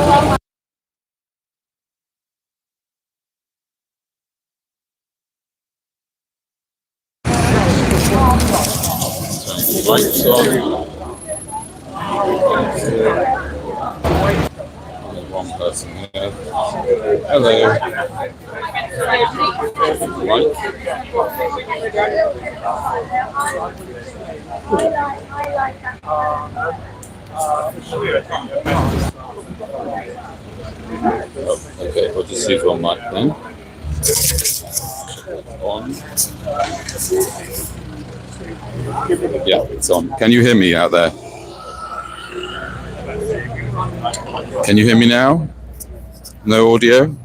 Lights on. One person here. Hello. Right. Oh, okay, we'll just see if on mic then. On. Yeah, it's on. Can you hear me out there? Can you hear me now? No audio?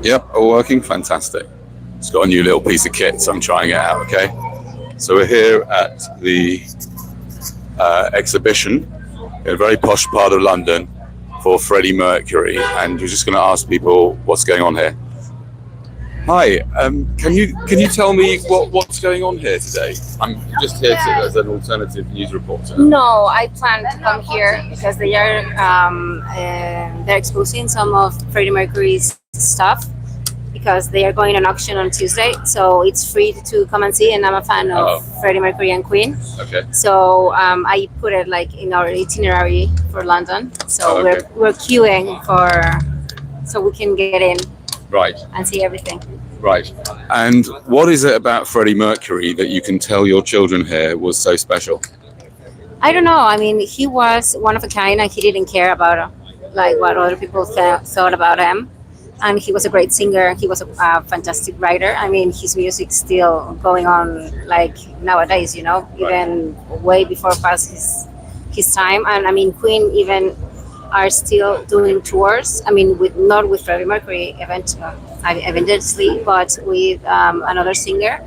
Yep, all working? Fantastic. It's got a new little piece of kit, so I'm trying it out, okay? So we're here at the exhibition in a very posh part of London for Freddie Mercury, and we're just going to ask people what's going on here. Hi, can you tell me what's going on here today? I'm just here as an alternative news reporter. No, I plan to come here because they are they're exposing some of Freddie Mercury's stuff because they are going on auction on Tuesday. So it's free to come and see, and I'm a fan of Freddie Mercury and Queen. Okay. So I put it like in our itinerary for London. So we're queuing so we can get in. Right. And see everything. Right. And what is it about Freddie Mercury that you can tell your children here was so special? I don't know. I mean, he was one of a kind, and he didn't care about like what other people thought about him. And he was a great singer. He was a fantastic writer. I mean, his music's still going on like nowadays, you know, even way before past his time. And I mean, Queen even are still doing tours. I mean, not with Freddie Mercury eventually, but with another singer.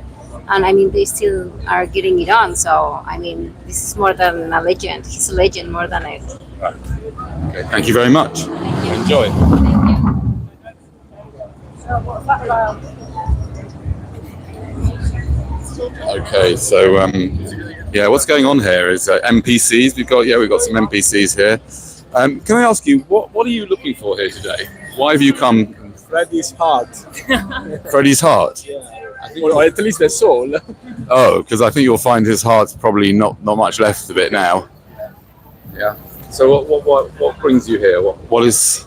And I mean, they still are getting it on. So I mean, this is more than a legend. He's a legend more than it. Right. Okay. Thank you very much. Thank you. Enjoy. Okay, so yeah, what's going on here is NPCs. We've got some NPCs here. Can I ask you, what are you looking for here today? Why have you come? Freddie's heart. Freddie's heart? Yeah. Or at least the soul. Oh, because I think you'll find his heart's probably not much left of it now. Yeah. So what brings you here? What is?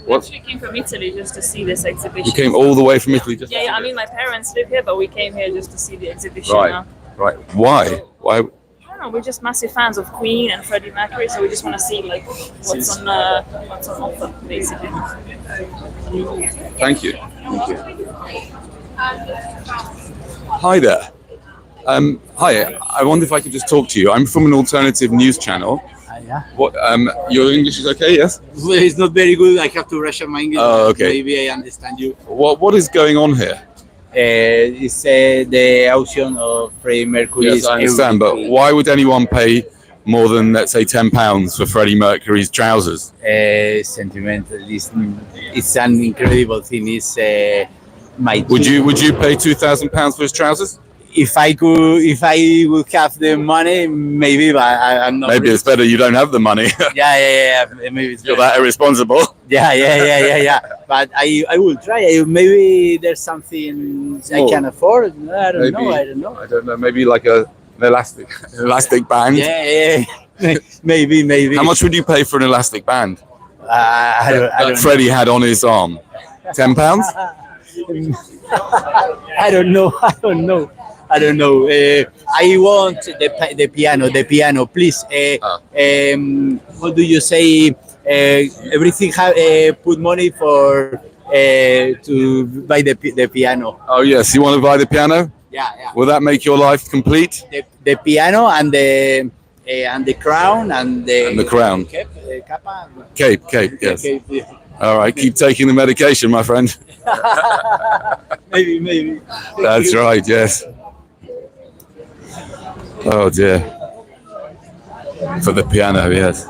We actually came from Italy just to see this exhibition. You came all the way from Italy just? Yeah. I mean, my parents live here, but we came here just to see the exhibition. Right. Right. Why? I don't know. We're just massive fans of Queen and Freddie Mercury, so we just want to see like what's on offer, basically. Thank you. Hi there. Hi. I wonder if I could just talk to you. I'm from an alternative news channel. Yeah. What? Your English is okay? Yes. Well, it's not very good. I have to brush up my English. Oh, okay. Maybe I understand you. What is going on here? It's the auction of Freddie Mercury. Yes, I understand. But why would anyone pay more than, let's say, £10 for Freddie Mercury's trousers? Sentimental. It's an incredible thing. It's Would you pay £2,000 for his trousers? If I would have the money, maybe, but I'm not. Maybe it's better you don't have the money. Yeah. Maybe it's You're that irresponsible. Yeah. But I will try. Maybe there's something I can afford. I don't know. I don't know. Maybe like an elastic band. Yeah. Maybe. How much would you pay for an elastic band? I don't Freddie had on his arm. £10? I don't know. I want the piano, please. What do you say? Everything put money for to buy the piano. Oh yes, you want to buy the piano? Yeah. Will that make your life complete? The piano and the crown and the crown. Cape, yes. Cape, yeah. All right, keep taking the medication, my friend. Maybe. That's right, yes. Oh dear. For the piano, yes.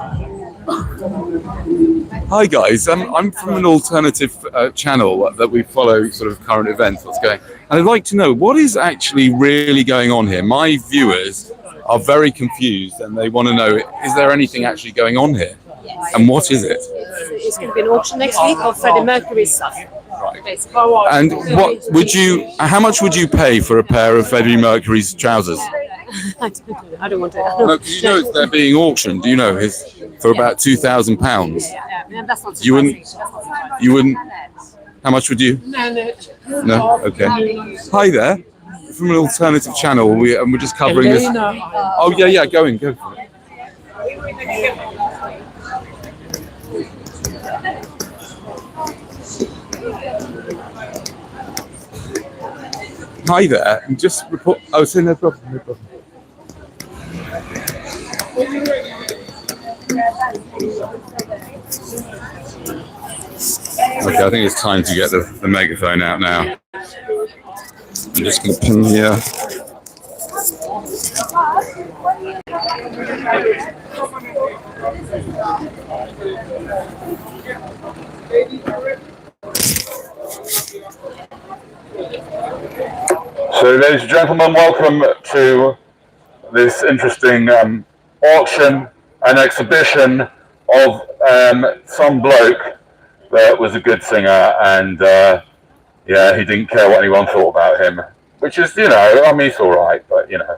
Hi guys, I'm from an alternative channel that we follow sort of current events, what's going. And I'd like to know what is actually really going on here. My viewers are very confused and they want to know, is there anything actually going on here? And what is it? It's going to be an auction next week of Freddie Mercury's stuff. Basically. And how much would you pay for a pair of Freddie Mercury's trousers? I don't want to. No, 'cause you know they're being auctioned. You know, for about £2,000. Yeah, that's not You wouldn't. You wouldn't. How much would you? No. Okay. Hi there. From an alternative channel, we're just covering this. Oh yeah, go for it. Hi there. Just report. Oh, so no problem. No problem. Okay, I think it's time to get the megaphone out now. I'm just going to pin here. So, ladies and gentlemen, welcome to this interesting auction and exhibition of some bloke that was a good singer, and yeah, he didn't care what anyone thought about him, which is, you know, I mean, it's all right, but, you know,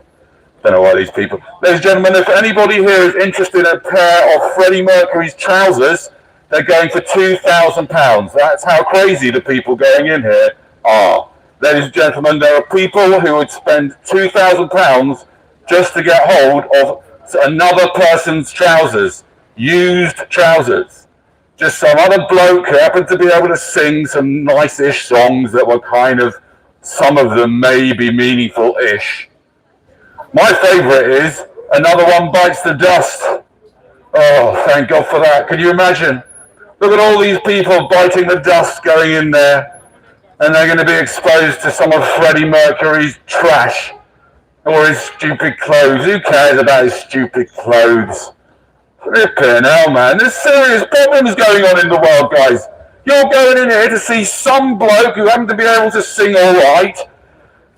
don't know why these people. Ladies and gentlemen, if anybody here is interested in a pair of Freddie Mercury's trousers, they're going for £2,000. That's how crazy the people going in here are. Ladies and gentlemen, there are people who would spend £2,000 just to get hold of another person's trousers, used trousers. Just some other bloke who happened to be able to sing some nice-ish songs that were kind of, some of them maybe meaningful-ish. My favourite is Another One Bites the Dust. Oh, thank God for that. Can you imagine? Look at all these people biting the dust going in there, and they're going to be exposed to some of Freddie Mercury's trash or his stupid clothes. Who cares about his stupid clothes? Flipping hell, man. There's serious problems going on in the world, guys. You're going in here to see some bloke who happened to be able to sing all right.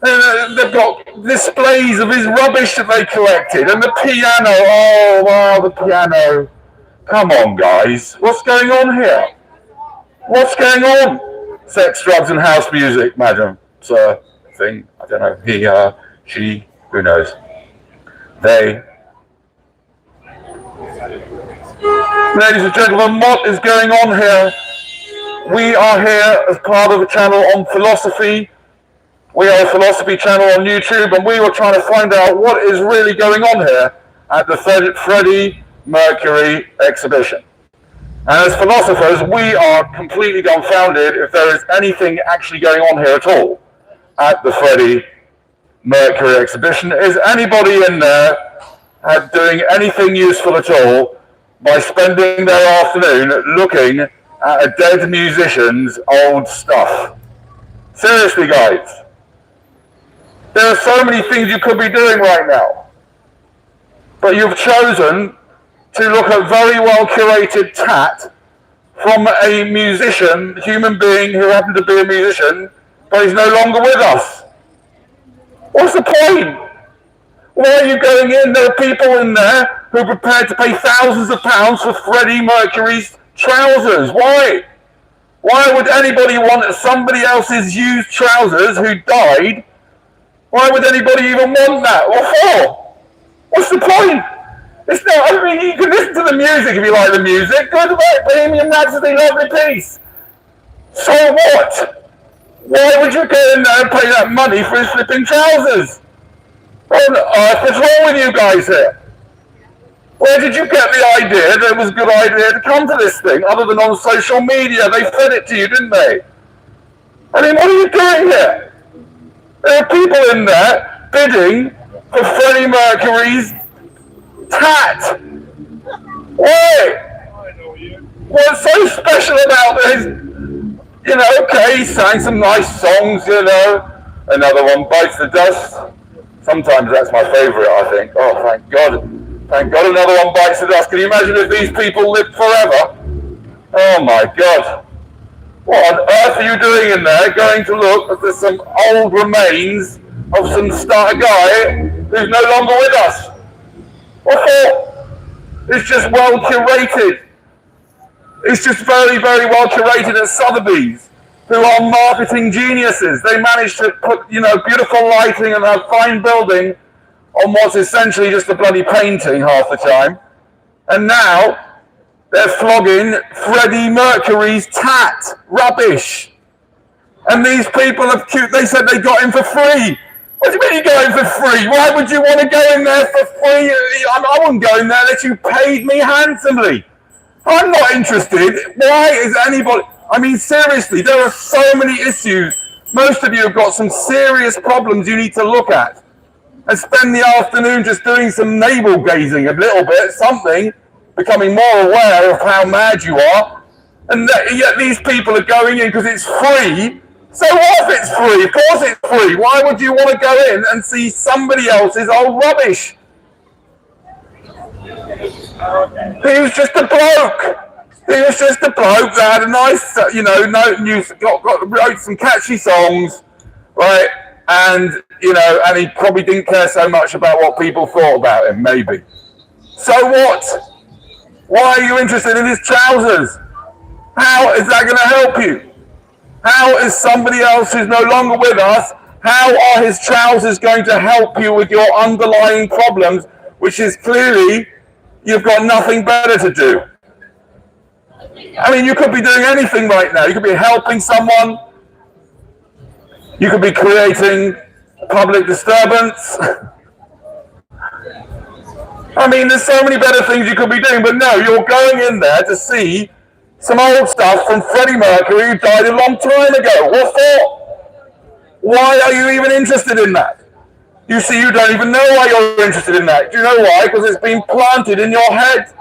They've got displays of his rubbish that they collected, and the piano. Oh, wow, the piano. Come on, guys. What's going on here? What's going on? Sex, drugs, and house music, madam, sir, thing. I don't know. He, she, who knows? They. Ladies and gentlemen, what is going on here? We are here as part of a channel on philosophy. We are a philosophy channel on YouTube, and we were trying to find out what is really going on here at the Freddie Mercury exhibition. And as philosophers, we are completely dumbfounded if there is anything actually going on here at all at the Freddie Mercury exhibition. Is anybody in there doing anything useful at all by spending their afternoon looking at a dead musician's old stuff? Seriously, guys. There are so many things you could be doing right now. But you've chosen to look at very well curated tat from a musician, human being who happened to be a musician, but is no longer with us. What's the point? Why are you going in? There are people in there who are prepared to pay thousands of pounds for Freddie Mercury's trousers. Why? Why would anybody want somebody else's used trousers who died? Why would anybody even want that? What for? What's the point? It's not, I mean, you can listen to the music if you like the music. Good about Bohemian Rhapsody, lovely piece. So what? Why would you go in there and pay that money for his flipping trousers? What on earth is wrong with you guys here? Where did you get the idea that it was a good idea to come to this thing, other than on social media? They fed it to you, didn't they? I mean, what are you doing here? There are people in there bidding for Freddie Mercury's tat. Why? What's so special about this? You know, okay, he sang some nice songs, you know. Another One Bites the Dust. Sometimes that's my favourite, I think. Oh, thank God. Thank God Another One Bites the Dust. Can you imagine if these people lived forever? Oh, my God. What on earth are you doing in there, going to look at some old remains of some star guy who's no longer with us? What for? It's just well curated. It's just very, very well curated at Sotheby's, who are marketing geniuses. They managed to put, beautiful lighting and a fine building on what's essentially just a bloody painting half the time. And now they're flogging Freddie Mercury's tat. Rubbish. And these people have they said they got him for free. What do you mean you got him for free? Why would you want to go in there for free? I wouldn't go in there unless you paid me handsomely. I'm not interested. Why is anybody... I mean, seriously, there are so many issues. Most of you have got some serious problems you need to look at. And spend the afternoon just doing some navel gazing a little bit, something, becoming more aware of how mad you are. And yet these people are going in because it's free. So what if it's free? Of course it's free. Why would you want to go in and see somebody else's old rubbish? He was just a bloke. He was just a bloke that had a nice, wrote some catchy songs, right? And, and he probably didn't care so much about what people thought about him, maybe. So what? Why are you interested in his trousers? How is that going to help you? How is somebody else who's no longer with us, how are his trousers going to help you with your underlying problems, which is clearly you've got nothing better to do? I mean, you could be doing anything right now. You could be helping someone. You could be creating public disturbance. I mean, there's so many better things you could be doing, but no, you're going in there to see some old stuff from Freddie Mercury who died a long time ago. What for? Why are you even interested in that? You see, you don't even know why you're interested in that. Do you know why? Because it's been planted in your head.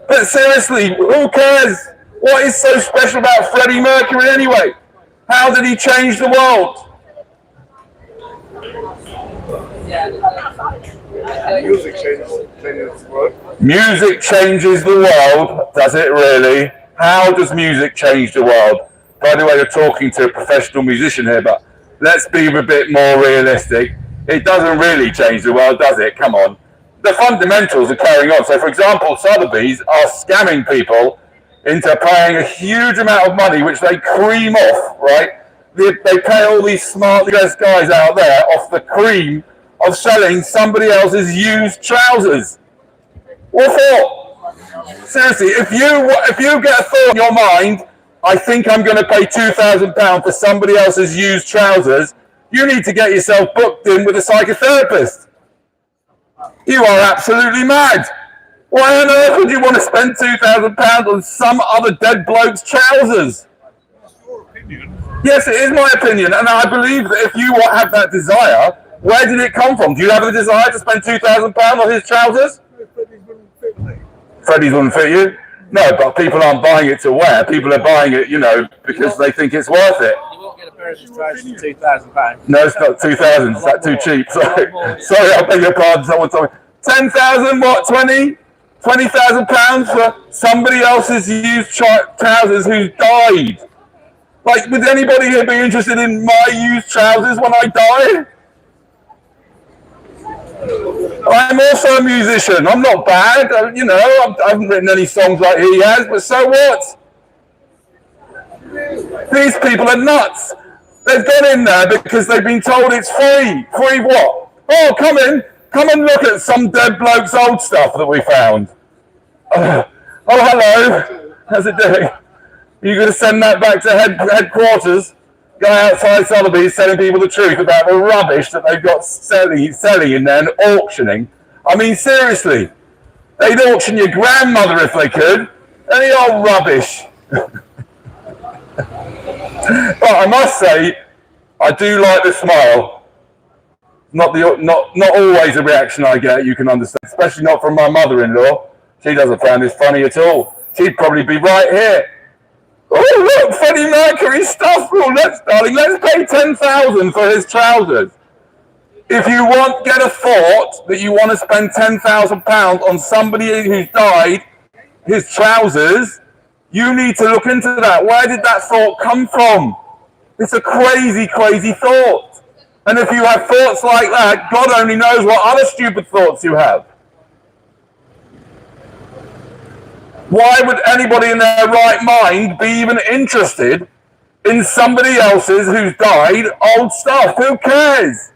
But seriously, who cares? What is so special about Freddie Mercury anyway? How did he change the world? Music changes the world. Music changes the world, does it really? How does music change the world? By the way, you're talking to a professional musician here, but let's be a bit more realistic. It doesn't really change the world, does it? Come on. The fundamentals are carrying on. So, for example, Sotheby's are scamming people into paying a huge amount of money, which they cream off, right? They pay all these smartly dressed guys out there off the cream of selling somebody else's used trousers. What for? Seriously, if you get a thought in your mind, I think I'm going to pay £2,000 for somebody else's used trousers, you need to get yourself booked in with a psychotherapist. You are absolutely mad. Why on earth would you want to spend £2,000 on some other dead bloke's trousers? That's your opinion. Yes, it is my opinion, and I believe that if you have that desire, where did it come from? Do you have a desire to spend £2,000 on his trousers? No, Freddie's wouldn't fit me. Freddie's wouldn't fit you? No, but people aren't buying it to wear. People are buying it, because they think it's worth it. You won't get a pair of his trousers for £2,000. No, it's not 2,000. Is that too cheap? Sorry, I beg your pardon. Someone told me 10,000. What? 20,000 pounds for somebody else's used trousers who died. Like, would anybody here be interested in my used trousers when I die? I'm also a musician. I'm not bad. I haven't written any songs like he has, but so what? These people are nuts. They've gone in there because they've been told it's free. Free what? Oh, come and look at some dead bloke's old stuff that we found. Oh, hello. How's it doing? Are you going to send that back to headquarters? Guy outside Sotheby's telling people the truth about the rubbish that they've got selling in there and auctioning. I mean, seriously. They'd auction your grandmother if they could. Any old rubbish. But I must say, I do like the smile. Not always a reaction I get, you can understand. Especially not from my mother-in-law. She doesn't find this funny at all. She'd probably be right here. Oh, look, Freddie Mercury stuff. Oh, let's pay 10,000 for his trousers. If you get a thought that you want to spend £10,000 on somebody who's died, his trousers, you need to look into that. Where did that thought come from? It's a crazy, crazy thought. And if you have thoughts like that, God only knows what other stupid thoughts you have. Why would anybody in their right mind be even interested in somebody else's who's died old stuff? Who cares?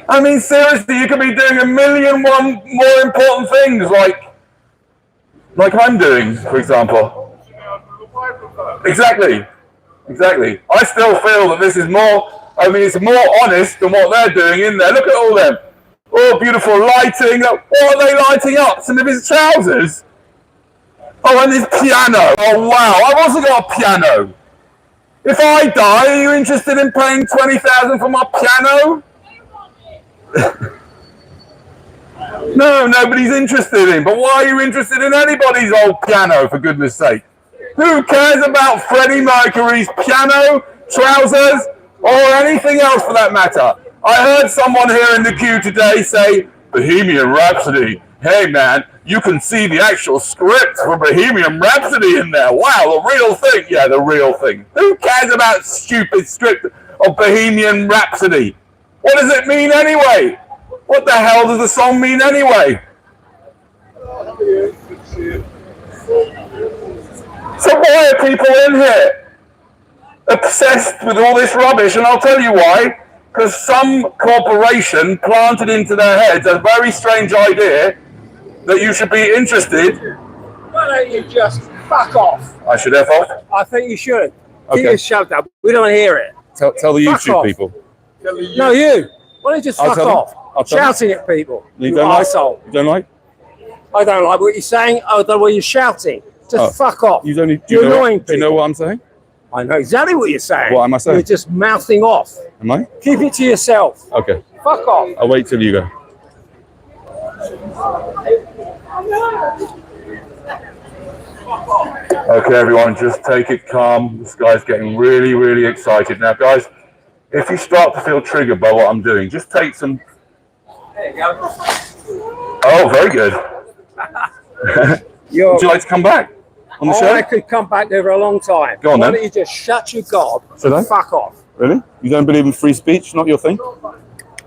I mean, seriously, you could be doing a million more important things, like I'm doing, for example. Exactly. I still feel that this is more, it's more honest than what they're doing in there. Look at all them. Oh, beautiful lighting. What are they lighting up? Some of his trousers? Oh, and his piano. Oh, wow. I've also got a piano. If I die, are you interested in paying 20,000 for my piano? No, nobody's interested in. But why are you interested in anybody's old piano, for goodness sake? Who cares about Freddie Mercury's piano, trousers, or anything else for that matter? I heard someone here in the queue today say, Bohemian Rhapsody. Hey man, you can see the actual script for Bohemian Rhapsody in there. Wow, the real thing. Yeah, the real thing. Who cares about stupid script of Bohemian Rhapsody? What does it mean anyway? What the hell does the song mean anyway? So why are people in here obsessed with all this rubbish? And I'll tell you why. Because some corporation planted into their heads a very strange idea that you should be interested. Why don't you just fuck off? I should F off? I think you should. Okay. Keep your shut up. We don't hear it. Tell the Fuck YouTube off. people. No, you. Why don't you just I'll fuck tell them. off? I'll tell them. Shouting at people. You don't arsehole. like? You don't like? I don't like what you're saying. I don't know what you're shouting. Just fuck off. You don't need, You're annoying do you know what I'm saying? I know exactly what you're saying. What am I saying? You're just mouthing off. Am I? Keep it to yourself. Okay. Fuck off. I'll wait till you go. Okay, everyone, just take it calm. This guy's getting really, really excited. Now, guys, if you start to feel triggered by what I'm doing, just take some... There you go. Oh, very good. Would you like to come back on the show? I could come back there for a long time. Go on, Why then. don't you just shut your gob Should I? and fuck off? Really? You don't believe in free speech? Not your thing?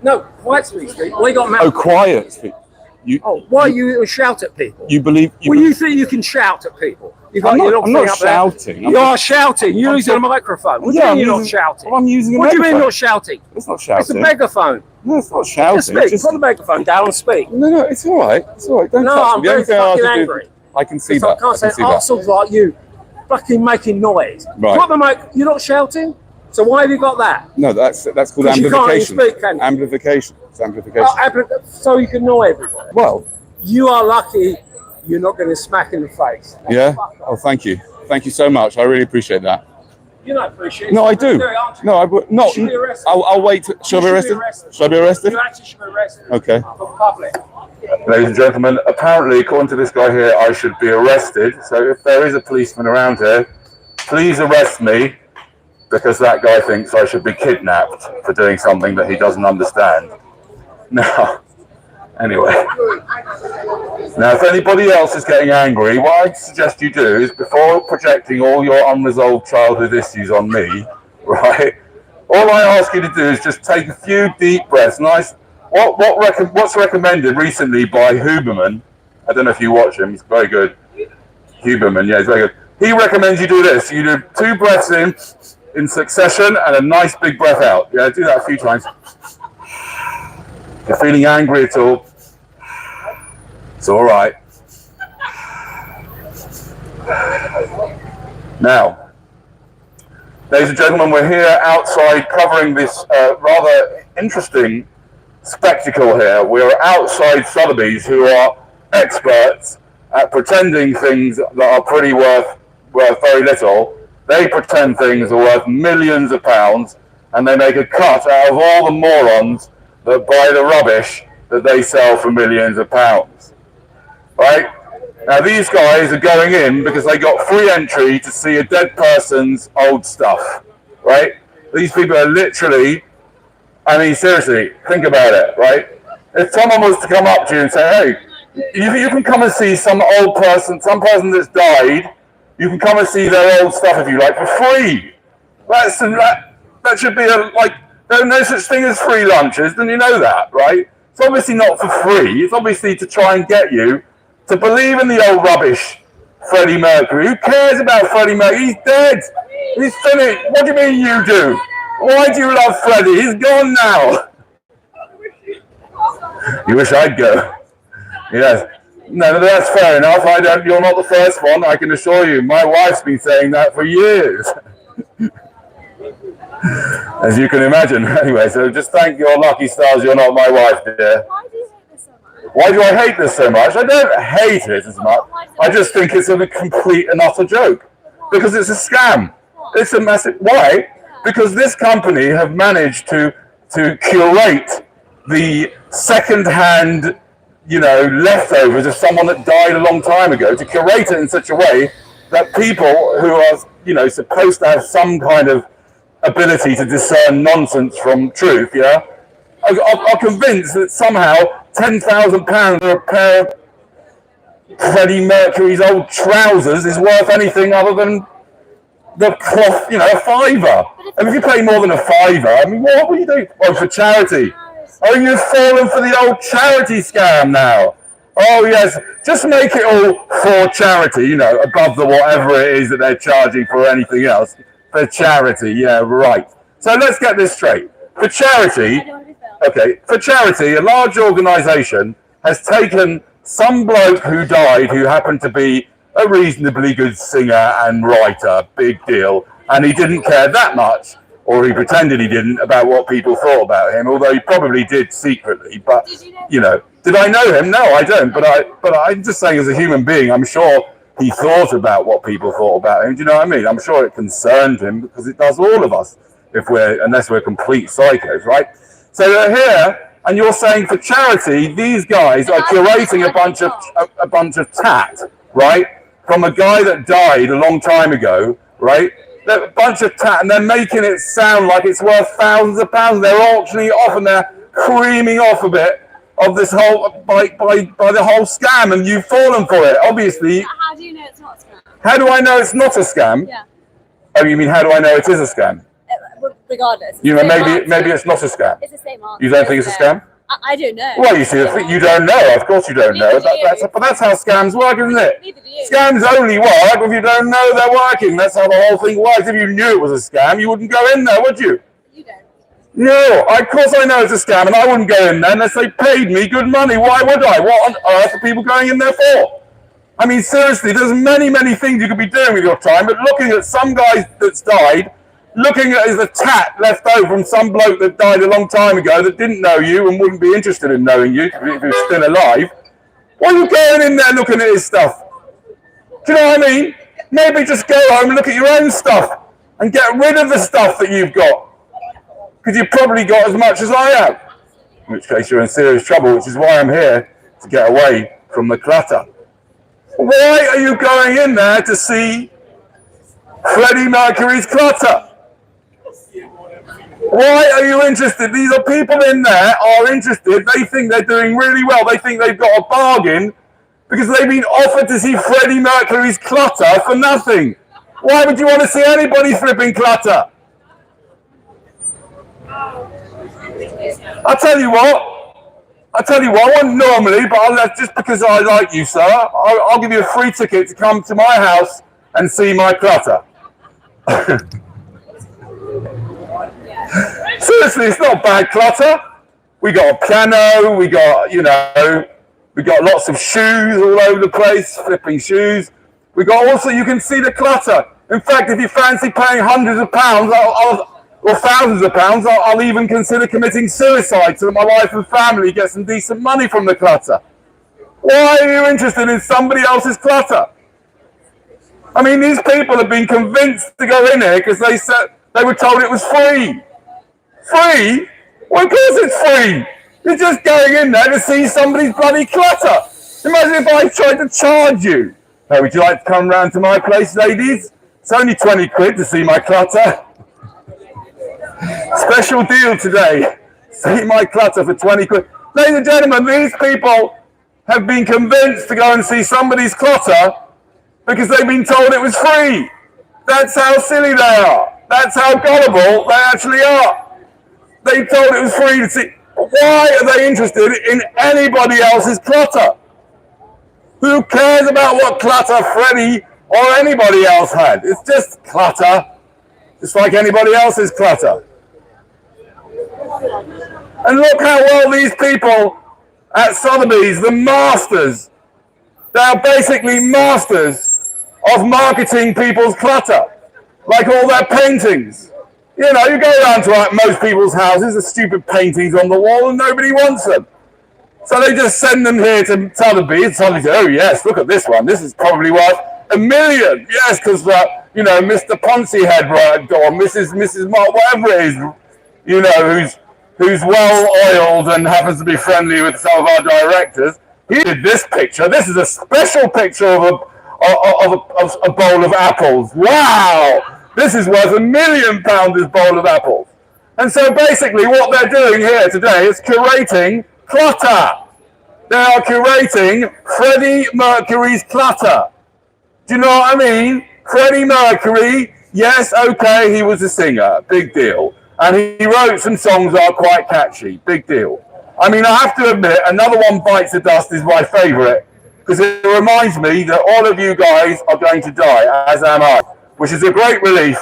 No, quiet speech. We got mouth. Oh, quiet speech. Why you shout at people? You believe... You think you can shout at people? I'm not shouting. You are shouting. You're using a microphone. What do you mean you're not shouting? Well, I'm using a What do you megaphone. mean not shouting? It's not shouting. It's a megaphone. No, it's not shouting. Just speak. Put the megaphone down and speak. No, it's all right. It's all right. Don't No, touch I'm me. The very only thing I have fucking to do- angry. I can see So that. I can't say can see that. assholes like you fucking making noise. Right. Put the mic. You're not shouting? So why have you got that? No, that's called 'Cause you can't even amplification. speak, can you? Amplification. It's amplification. So you can annoy everybody. Well, You are lucky you're not going to smack in the face. yeah. Oh, thank you. Thank you so much. I really appreciate that. You don't appreciate it. No, I do. Very aren't you? No, I would not. You should be arrested. I'll wait. Should I be arrested? Should I be arrested? You actually should be arrested. Okay. For public. Ladies and gentlemen, apparently, according to this guy here, I should be arrested. So if there is a policeman around here, please arrest me, because that guy thinks I should be kidnapped for doing something that he doesn't understand. Now, anyway. Now, if anybody else is getting angry, what I'd suggest you do is, before projecting all your unresolved childhood issues on me, right, all I ask you to do is just take a few deep breaths. Nice. What's recommended recently by Huberman? I don't know if you watch him. He's very good. Huberman, yeah, he's very good. He recommends you do this. You do 2 breaths in succession and a nice big breath out. Yeah, do that a few times. If you're feeling angry at all, it's all right. Now, ladies and gentlemen, we're here outside covering this rather interesting spectacle here. We're outside Sotheby's, who are experts at pretending things that are pretty worth very little. They pretend things are worth millions of pounds, and they make a cut out of all the morons that buy the rubbish that they sell for millions of pounds. Right? Now these guys are going in because they got free entry to see a dead person's old stuff. Right? These people are literally, I mean, seriously, think about it, right? If someone was to come up to you and say, hey, you can come and see some old person, some person that's died, you can come and see their old stuff if you like for free. That should be there's no such thing as free lunches, then you know that, right? It's obviously not for free. It's obviously to try and get you to believe in the old rubbish Freddie Mercury. Who cares about Freddie Mercury? He's dead. He's finished. What do you mean you do? Why do you love Freddie? He's gone now. You wish I'd go. Yes. No, that's fair enough. You're not the first one, I can assure you. My wife's been saying that for years. As you can imagine. Anyway, so just thank your lucky stars you're not my wife, dear. Why do you hate this so much? Why do I hate this so much? I don't hate it as much. I just think it's a complete and utter joke. Because it's a scam. It's a massive... Why? Because this company have managed to curate the second-hand, leftovers of someone that died a long time ago, to curate it in such a way that people who are, supposed to have some kind of ability to discern nonsense from truth, are convinced that somehow £10,000 for a pair of Freddie Mercury's old trousers is worth anything other than the cloth, a fiver. And if you pay more than a fiver, I mean, what will you do? Oh, for charity. Oh, you've fallen for the old charity scam now. Oh, yes. Just make it all for charity, above the whatever it is that they're charging for anything else. For charity, yeah, right. So let's get this straight. For charity, a large organisation has taken some bloke who died who happened to be a reasonably good singer and writer, big deal, and he didn't care that much, or he pretended he didn't, about what people thought about him, although he probably did secretly. But, did I know him? No, I don't. But I'm just saying, as a human being, I'm sure he thought about what people thought about him. Do you know what I mean? I'm sure it concerned him, because it does all of us, unless we're complete psychos, right? So they're here, and you're saying for charity, these guys are curating a bunch of tat, right? From a guy that died a long time ago, right? They're a bunch of tat, and they're making it sound like it's worth thousands of pounds. They're auctioning it off, and they're creaming off a bit of this whole by the whole scam, and you've fallen for it. Obviously. How do you know it's not a scam? How do I know it's not a scam? Yeah. Oh, you mean how do I know it is a scam? Regardless. Maybe it's not a scam. It's the same answer. You don't think it's a scam? I don't know. Well, you see, you don't know. Of course you don't know. But that's how scams work, isn't it? Neither do you. Scams only work if you don't know they're working. That's how the whole thing works. If you knew it was a scam, you wouldn't go in there, would you? You don't. No, of course I know it's a scam, and I wouldn't go in there unless they paid me good money. Why would I? What on earth are people going in there for? I mean, seriously, there's many, many things you could be doing with your time, but looking at some guy that's died, looking at the tat left over from some bloke that died a long time ago that didn't know you and wouldn't be interested in knowing you if he was still alive. Why are you going in there looking at his stuff? Do you know what I mean? Maybe just go home and look at your own stuff and get rid of the stuff that you've got. Because you've probably got as much as I have. In which case you're in serious trouble, which is why I'm here, to get away from the clutter. Why are you going in there to see Freddie Mercury's clutter? Why are you interested? These are people in there are interested. They think they're doing really well. They think they've got a bargain because they've been offered to see Freddie Mercury's clutter for nothing. Why would you want to see anybody flipping clutter? I'll tell you what, I wouldn't normally, but just because I like you, sir, I'll give you a free ticket to come to my house and see my clutter. Seriously, it's not bad clutter. We got a piano, we got lots of shoes all over the place, flipping shoes. We got also, you can see the clutter. In fact, if you fancy paying hundreds of pounds or thousands of pounds, I'll even consider committing suicide so that my wife and family get some decent money from the clutter. Why are you interested in somebody else's clutter? I mean, these people have been convinced to go in here because they were told it was free. Free? Well, of course it's free. You're just going in there to see somebody's bloody clutter. Imagine if I tried to charge you. Hey, would you like to come round to my place, ladies? It's only 20 quid to see my clutter. Special deal today. See my clutter for 20 quid. Ladies and gentlemen, these people have been convinced to go and see somebody's clutter because they've been told it was free. That's how silly they are. That's how gullible they actually are. They told it was free to see. Why are they interested in anybody else's clutter? Who cares about what clutter Freddie or anybody else had? It's just clutter, just like anybody else's clutter. And look how well these people at Sotheby's, the masters, they are basically masters of marketing people's clutter, like all their paintings. You know, you go around to like most people's houses, the stupid paintings on the wall, and nobody wants them. So they just send them here to Sotheby, and Sotheby says, oh yes, look at this one. This is probably worth $1 million. Yes, because, you know, Mr. Poncyhead, right, or Mrs. Mark, whatever it is, you know, who's well-oiled and happens to be friendly with some of our directors. He did this picture. This is a special picture of a bowl of apples. Wow! This is worth £1 million, this bowl of apples. And so basically what they're doing here today is curating clutter. They are curating Freddie Mercury's clutter. Do you know what I mean? Freddie Mercury, yes, okay, he was a singer, big deal. And he wrote some songs that are quite catchy, big deal. I mean, I have to admit, Another One Bites the Dust is my favourite, because it reminds me that all of you guys are going to die, as am I, which is a great relief,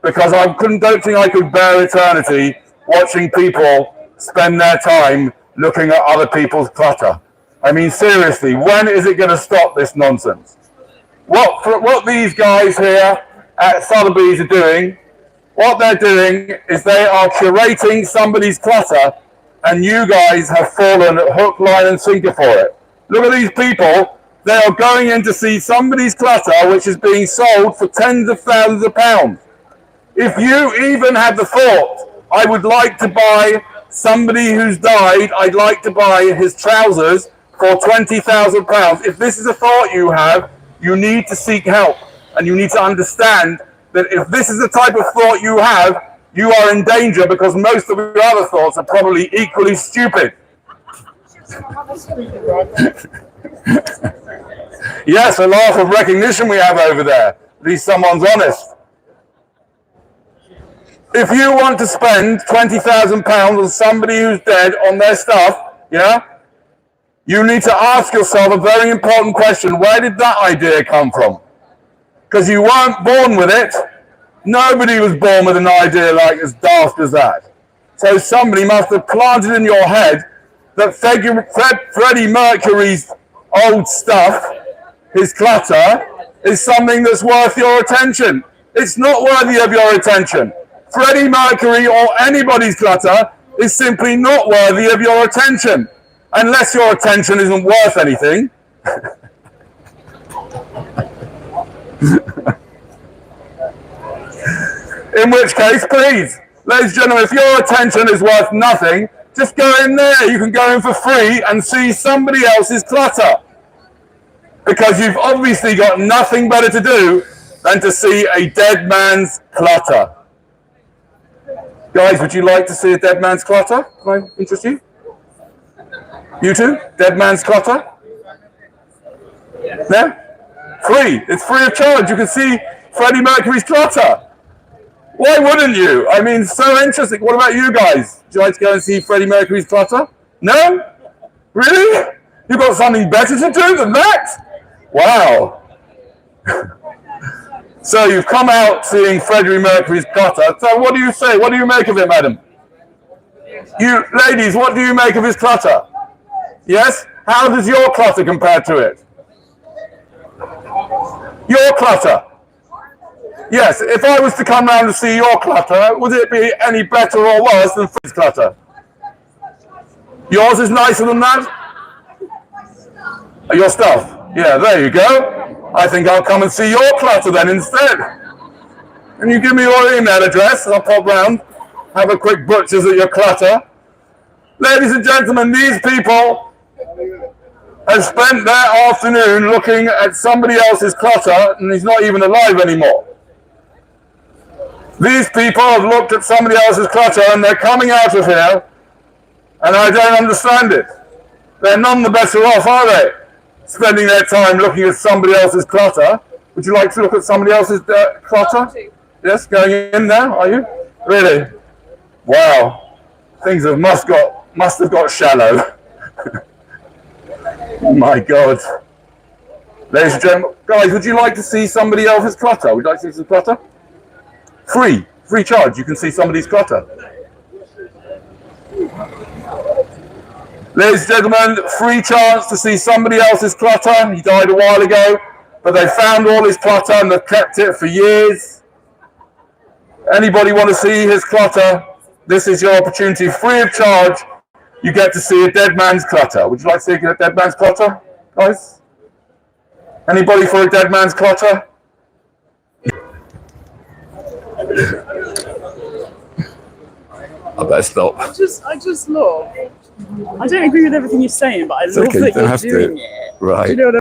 because I don't think I could bear eternity watching people spend their time looking at other people's clutter. I mean, seriously, when is it going to stop this nonsense? What these guys here at Sotheby's are doing, what they're doing is they are curating somebody's clutter, and you guys have fallen at hook, line, and sinker for it. Look at these people. They are going in to see somebody's clutter, which is being sold for tens of thousands of pounds. If you even had the thought, I would like to buy somebody who's died, I'd like to buy his trousers for £20,000. If this is a thought you have, you need to seek help. And you need to understand that if this is the type of thought you have, you are in danger, because most of your other thoughts are probably equally stupid. Yes, a laugh of recognition we have over there. At least someone's honest. If you want to spend £20,000 on somebody who's dead on their stuff, yeah, you need to ask yourself a very important question. Where did that idea come from? Because you weren't born with it. Nobody was born with an idea like as daft as that. So somebody must have planted in your head that Freddie Mercury's old stuff, his clutter, is something that's worth your attention. It's not worthy of your attention. Freddie Mercury or anybody's clutter is simply not worthy of your attention, unless your attention isn't worth anything. In which case, please, ladies and gentlemen, if your attention is worth nothing, just go in there. You can go in for free and see somebody else's clutter, because you've obviously got nothing better to do than to see a dead man's clutter. Guys, would you like to see a dead man's clutter? Can I interest you? You too? Dead man's clutter? Yeah? Free. It's free of charge. You can see Freddie Mercury's clutter. Why wouldn't you? I mean, so interesting. What about you guys? Would you like to go and see Freddie Mercury's clutter? No? Really? You've got something better to do than that? Wow. So you've come out seeing Freddie Mercury's clutter. So what do you say? What do you make of it, madam? You ladies, what do you make of his clutter? Yes? How does your clutter compare to it? Your clutter. Yes, if I was to come round to see your clutter, would it be any better or worse than Freddie's clutter? Yours is nicer than that? Your stuff. Yeah, there you go. I think I'll come and see your clutter then instead. Can you give me your email address? I'll pop round, have a quick butcher's at your clutter. Ladies and gentlemen, these people have spent their afternoon looking at somebody else's clutter, and he's not even alive anymore. These people have looked at somebody else's clutter, and they're coming out of here, and I don't understand it. They're none the better off, are they? Spending their time looking at somebody else's clutter. Would you like to look at somebody else's clutter? Yes, going in there, are you? Really? Wow. Things must have got shallow. My God. Ladies and gentlemen, guys, would you like to see somebody else's clutter? Would you like to see some clutter? Free charge. You can see somebody's clutter. Ladies and gentlemen, free chance to see somebody else's clutter. He died a while ago, but they found all his clutter and they've kept it for years. Anybody want to see his clutter? This is your opportunity, free of charge. You get to see a dead man's clutter. Would you like to see a dead man's clutter, guys? Anybody for a dead man's clutter? I better stop. I just love. I don't agree with everything you're saying, but I love Okay, that you don't you're have to. doing it. Right. Do you know what I